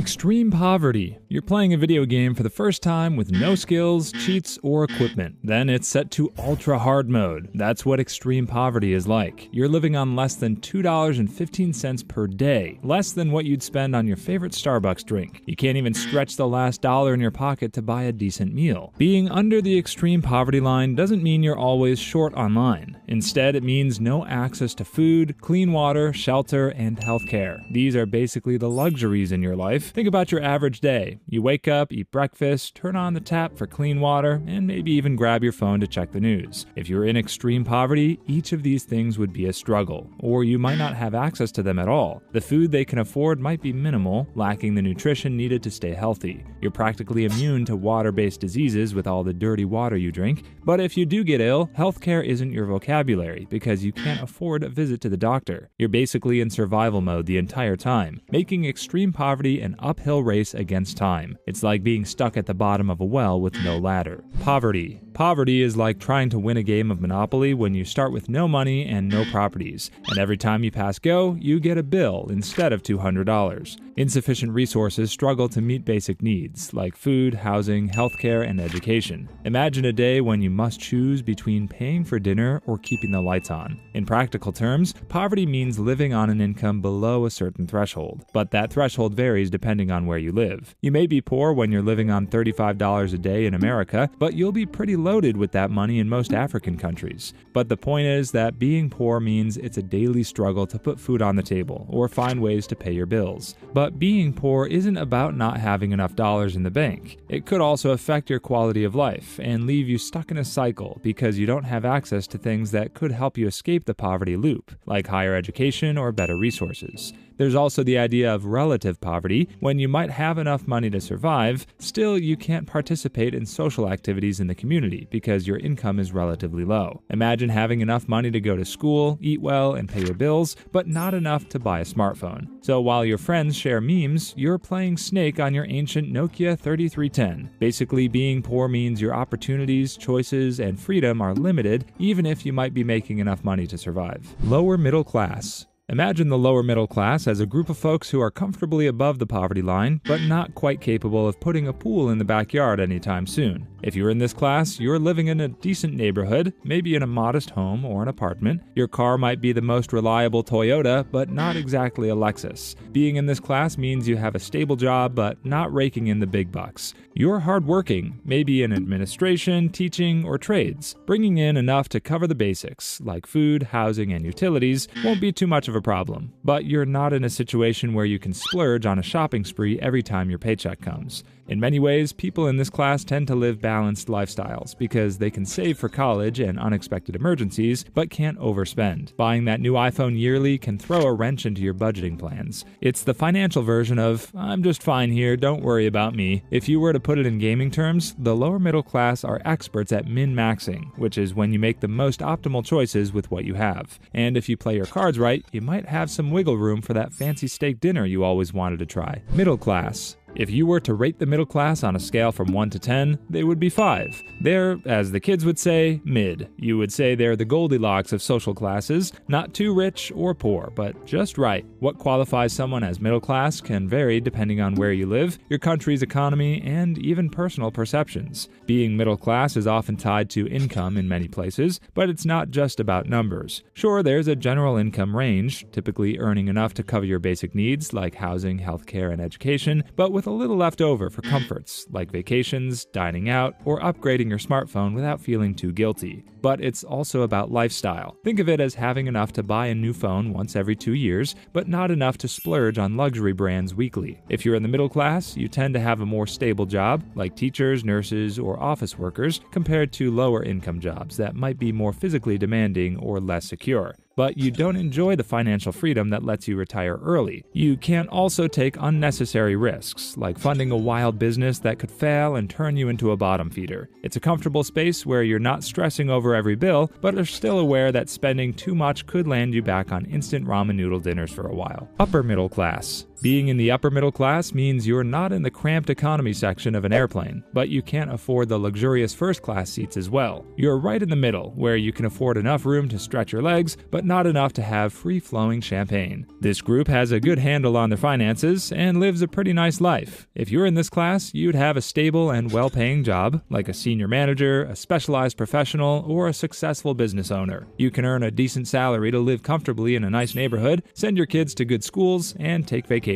Extreme poverty. You're playing a video game for the first time with no skills, cheats, or equipment. Then it's set to ultra hard mode. That's what extreme poverty is like. You're living on less than $2.15 per day, less than what you'd spend on your favorite Starbucks drink. You can't even stretch the last dollar in your pocket to buy a decent meal. Being under the extreme poverty line doesn't mean you're always short online. Instead, it means no access to food, clean water, shelter, and healthcare. These are basically the luxuries in your life. Think about your average day. You wake up, eat breakfast, turn on the tap for clean water, and maybe even grab your phone to check the news. If you're in extreme poverty, each of these things would be a struggle, or you might not have access to them at all. The food they can afford might be minimal, lacking the nutrition needed to stay healthy. You're practically immune to water-based diseases with all the dirty water you drink, but if you do get ill, healthcare isn't your vocabulary because you can't afford a visit to the doctor. You're basically in survival mode the entire time, making extreme poverty an uphill race against time. It's like being stuck at the bottom of a well with no ladder. Poverty. Poverty is like trying to win a game of Monopoly when you start with no money and no properties, and every time you pass go, you get a bill instead of $200. Insufficient resources struggle to meet basic needs, like food, housing, healthcare, and education. Imagine a day when you must choose between paying for dinner or keeping the lights on. In practical terms, poverty means living on an income below a certain threshold, but that threshold varies depending on where you live. You may be poor when you're living on $35 a day in America, but you'll be pretty loaded with that money in most African countries. But the point is that being poor means it's a daily struggle to put food on the table or find ways to pay your bills. But being poor isn't about not having enough dollars in the bank. It could also affect your quality of life and leave you stuck in a cycle because you don't have access to things that could help you escape the poverty loop, like higher education or better resources. There's also the idea of relative poverty, when you might have enough money to survive, still you can't participate in social activities in the community because your income is relatively low. Imagine having enough money to go to school, eat well, and pay your bills, but not enough to buy a smartphone. So while your friends share memes, you're playing Snake on your ancient Nokia 3310. Basically, being poor means your opportunities, choices, and freedom are limited, even if you might be making enough money to survive. Lower middle class. Imagine the lower middle class as a group of folks who are comfortably above the poverty line, but not quite capable of putting a pool in the backyard anytime soon. If you're in this class, you're living in a decent neighborhood, maybe in a modest home or an apartment. Your car might be the most reliable Toyota, but not exactly a Lexus. Being in this class means you have a stable job, but not raking in the big bucks. You're hardworking, maybe in administration, teaching, or trades. Bringing in enough to cover the basics, like food, housing, and utilities, won't be too much of a problem. But you're not in a situation where you can splurge on a shopping spree every time your paycheck comes. In many ways, people in this class tend to live balanced lifestyles because they can save for college and unexpected emergencies, but can't overspend. Buying that new iPhone yearly can throw a wrench into your budgeting plans. It's the financial version of, I'm just fine here, don't worry about me. If you were to put it in gaming terms, the lower middle class are experts at min-maxing, which is when you make the most optimal choices with what you have. And if you play your cards right, you might have some wiggle room for that fancy steak dinner you always wanted to try. Middle class. If you were to rate the middle class on a scale from 1 to 10, they would be 5. They're, as the kids would say, mid. You would say they're the Goldilocks of social classes, not too rich or poor, but just right. What qualifies someone as middle class can vary depending on where you live, your country's economy, and even personal perceptions. Being middle class is often tied to income in many places, but it's not just about numbers. Sure, there's a general income range, typically earning enough to cover your basic needs like housing, healthcare, and education, but with a little left over for comforts, like vacations, dining out, or upgrading your smartphone without feeling too guilty. But it's also about lifestyle. Think of it as having enough to buy a new phone once every 2 years, but not enough to splurge on luxury brands weekly. If you're in the middle class, you tend to have a more stable job, like teachers, nurses, or office workers, compared to lower income jobs that might be more physically demanding or less secure. But you don't enjoy the financial freedom that lets you retire early. You can't also take unnecessary risks, like funding a wild business that could fail and turn you into a bottom feeder. It's a comfortable space where you're not stressing over every bill, but are still aware that spending too much could land you back on instant ramen noodle dinners for a while. Upper middle class. Being in the upper middle class means you're not in the cramped economy section of an airplane, but you can't afford the luxurious first class seats as well. You're right in the middle, where you can afford enough room to stretch your legs, but not enough to have free-flowing champagne. This group has a good handle on their finances and lives a pretty nice life. If you're in this class, you'd have a stable and well-paying job, like a senior manager, a specialized professional, or a successful business owner. You can earn a decent salary to live comfortably in a nice neighborhood, send your kids to good schools, and take vacations.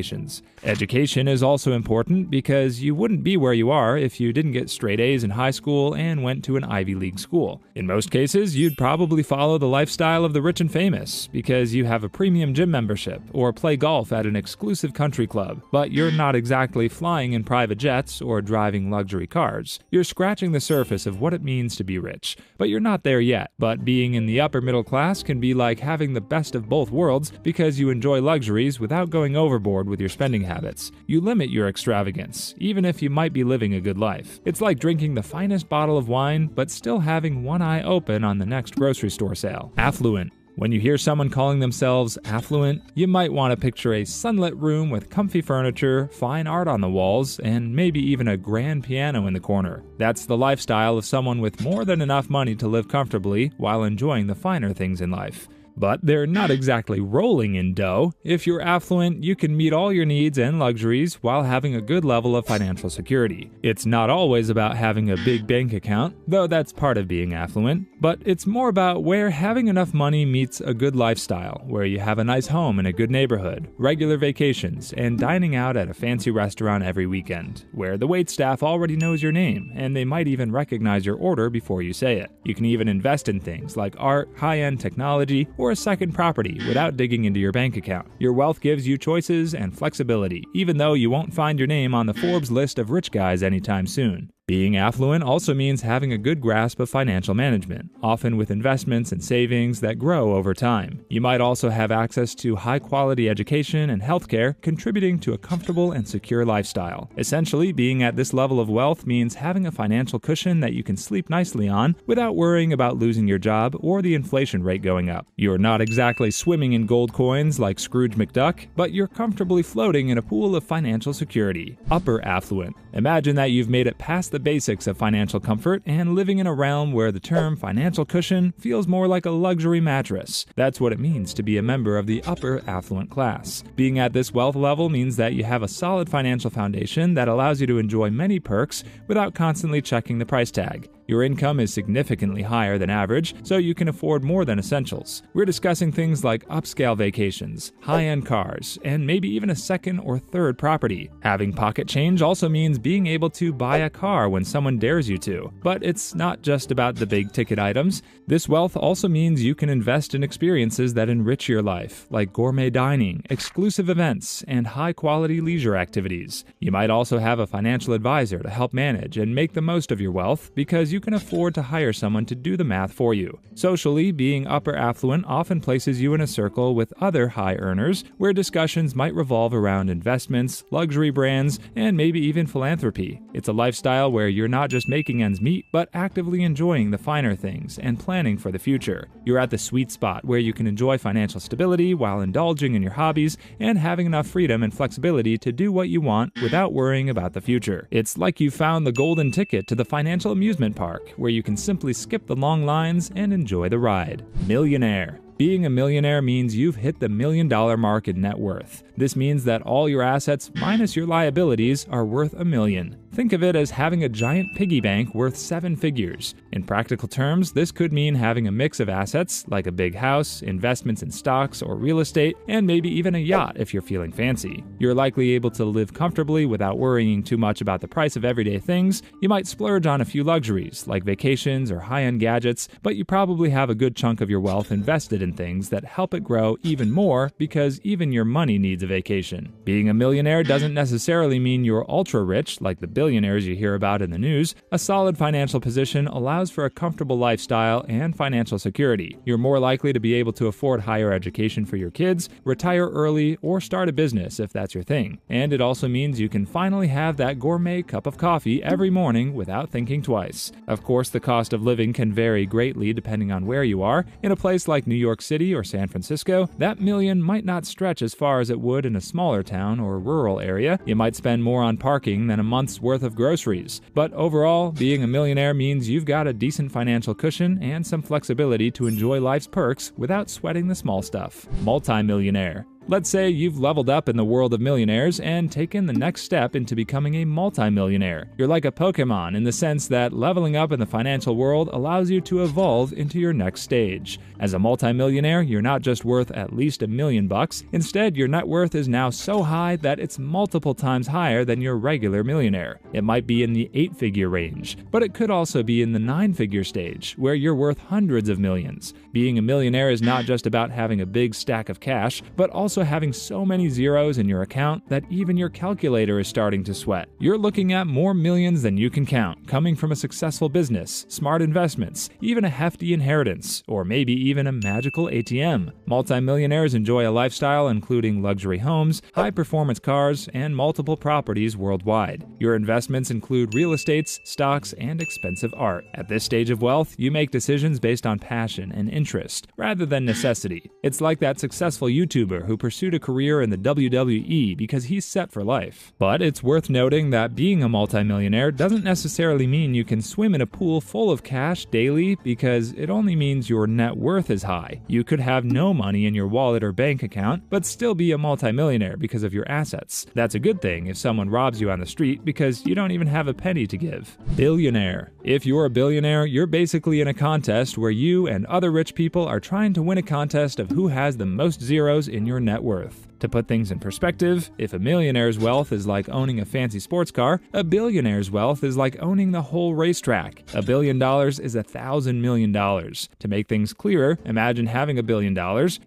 Education is also important because you wouldn't be where you are if you didn't get straight A's in high school and went to an Ivy League school. In most cases, you'd probably follow the lifestyle of the rich and famous because you have a premium gym membership or play golf at an exclusive country club, but you're not exactly flying in private jets or driving luxury cars. You're scratching the surface of what it means to be rich, but you're not there yet. But being in the upper middle class can be like having the best of both worlds because you enjoy luxuries without going overboard with your spending habits. You limit your extravagance, even if you might be living a good life. It's like drinking the finest bottle of wine, but still having one eye open on the next grocery store sale. Affluent. When you hear someone calling themselves affluent, you might want to picture a sunlit room with comfy furniture, fine art on the walls, and maybe even a grand piano in the corner. That's the lifestyle of someone with more than enough money to live comfortably while enjoying the finer things in life. But they're not exactly rolling in dough. If you're affluent, you can meet all your needs and luxuries while having a good level of financial security. It's not always about having a big bank account, though that's part of being affluent, but it's more about where having enough money meets a good lifestyle, where you have a nice home in a good neighborhood, regular vacations, and dining out at a fancy restaurant every weekend, where the waitstaff already knows your name, and they might even recognize your order before you say it. You can even invest in things like art, high-end technology, or a second property without digging into your bank account. Your wealth gives you choices and flexibility, even though you won't find your name on the Forbes list of rich guys anytime soon. Being affluent also means having a good grasp of financial management, often with investments and savings that grow over time. You might also have access to high-quality education and healthcare, contributing to a comfortable and secure lifestyle. Essentially, being at this level of wealth means having a financial cushion that you can sleep nicely on without worrying about losing your job or the inflation rate going up. You're not exactly swimming in gold coins like Scrooge McDuck, but you're comfortably floating in a pool of financial security. Upper affluent. Imagine that you've made it past the basics of financial comfort and living in a realm where the term financial cushion feels more like a luxury mattress. That's what it means to be a member of the upper affluent class. Being at this wealth level means that you have a solid financial foundation that allows you to enjoy many perks without constantly checking the price tag. Your income is significantly higher than average, so you can afford more than essentials. We're discussing things like upscale vacations, high-end cars, and maybe even a second or third property. Having pocket change also means being able to buy a car when someone dares you to. But it's not just about the big-ticket items. This wealth also means you can invest in experiences that enrich your life, like gourmet dining, exclusive events, and high-quality leisure activities. You might also have a financial advisor to help manage and make the most of your wealth because you can afford to hire someone to do the math for you. Socially, being upper affluent often places you in a circle with other high earners where discussions might revolve around investments, luxury brands, and maybe even philanthropy. It's a lifestyle where you're not just making ends meet, but actively enjoying the finer things and planning for the future. You're at the sweet spot where you can enjoy financial stability while indulging in your hobbies and having enough freedom and flexibility to do what you want without worrying about the future. It's like you found the golden ticket to the financial amusement park, where you can simply skip the long lines and enjoy the ride. Millionaire. Being a millionaire means you've hit the $1 million mark in net worth. This means that all your assets minus your liabilities are worth $1 million. Think of it as having a giant piggy bank worth 7 figures. In practical terms, this could mean having a mix of assets, like a big house, investments in stocks or real estate, and maybe even a yacht if you're feeling fancy. You're likely able to live comfortably without worrying too much about the price of everyday things. You might splurge on a few luxuries, like vacations or high-end gadgets, but you probably have a good chunk of your wealth invested in things that help it grow even more because even your money needs a vacation. Being a millionaire doesn't necessarily mean you're ultra-rich like the billionaires billionaires you hear about in the news, a solid financial position allows for a comfortable lifestyle and financial security. You're more likely to be able to afford higher education for your kids, retire early, or start a business if that's your thing. And it also means you can finally have that gourmet cup of coffee every morning without thinking twice. Of course, the cost of living can vary greatly depending on where you are. In a place like New York City or San Francisco, that million might not stretch as far as it would in a smaller town or rural area. You might spend more on parking than a month's worth of groceries. But overall, being a millionaire means you've got a decent financial cushion and some flexibility to enjoy life's perks without sweating the small stuff. Multi-millionaire. Let's say you've leveled up in the world of millionaires and taken the next step into becoming a multimillionaire. You're like a Pokemon in the sense that leveling up in the financial world allows you to evolve into your next stage. As a multimillionaire, you're not just worth at least $1 million. Instead, your net worth is now so high that it's multiple times higher than your regular millionaire. It might be in the 8-figure range, but it could also be in the 9-figure stage, where you're worth hundreds of millions. Being a millionaire is not just about having a big stack of cash, but also having so many zeros in your account that even your calculator is starting to sweat. You're looking at more millions than you can count, coming from a successful business, smart investments, even a hefty inheritance, or maybe even a magical ATM. Multimillionaires enjoy a lifestyle including luxury homes, high-performance cars, and multiple properties worldwide. Your investments include real estates, stocks, and expensive art. At this stage of wealth, you make decisions based on passion and interest, rather than necessity. It's like that successful YouTuber who pursued a career in the WWE because he's set for life. But it's worth noting that being a multimillionaire doesn't necessarily mean you can swim in a pool full of cash daily, because it only means your net worth is high. You could have no money in your wallet or bank account, but still be a multimillionaire because of your assets. That's a good thing if someone robs you on the street because you don't even have a penny to give. Billionaire. If you're a billionaire, you're basically in a contest where you and other rich people are trying to win a contest of who has the most zeros in your net worth. To put things in perspective, if a millionaire's wealth is like owning a fancy sports car, a billionaire's wealth is like owning the whole racetrack. $1 billion is $1,000 million. To make things clearer, imagine having $1 billion.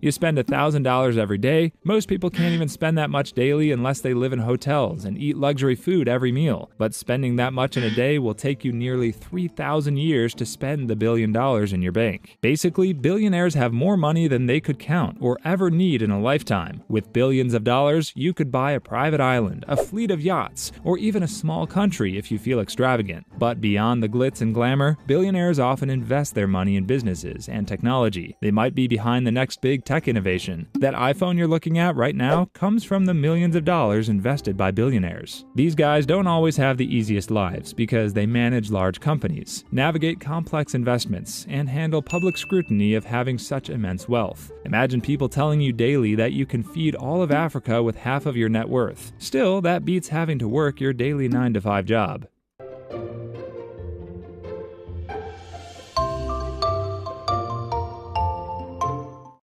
You spend $1,000 every day. Most people can't even spend that much daily unless they live in hotels and eat luxury food every meal. But spending that much in a day will take you nearly 3,000 years to spend the $1 billion in your bank. Basically, billionaires have more money than they could count or ever need in a lifetime. With billions of dollars, you could buy a private island, a fleet of yachts, or even a small country if you feel extravagant. But beyond the glitz and glamour, billionaires often invest their money in businesses and technology. They might be behind the next big tech innovation. That iPhone you're looking at right now comes from the millions of dollars invested by billionaires. These guys don't always have the easiest lives because they manage large companies, navigate complex investments, and handle public scrutiny of having such immense wealth. Imagine people telling you daily that you can feed all of Africa with half of your net worth. Still, that beats having to work your daily 9-to-5 job.